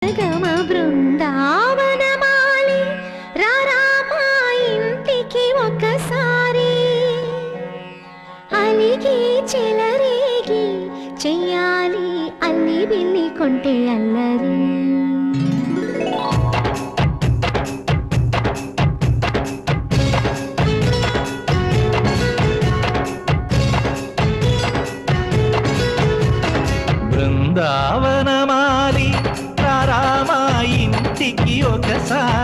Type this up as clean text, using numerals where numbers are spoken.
గమ బృందావనమాలి రారామా ఇంటికి ఒకసారి అలిగి చెలరేగి చెయ్యాలి అల్లి బిల్లి కొంటే అల్లరి బృందావనమాలి రారామా ఇంటికి ఒకసారి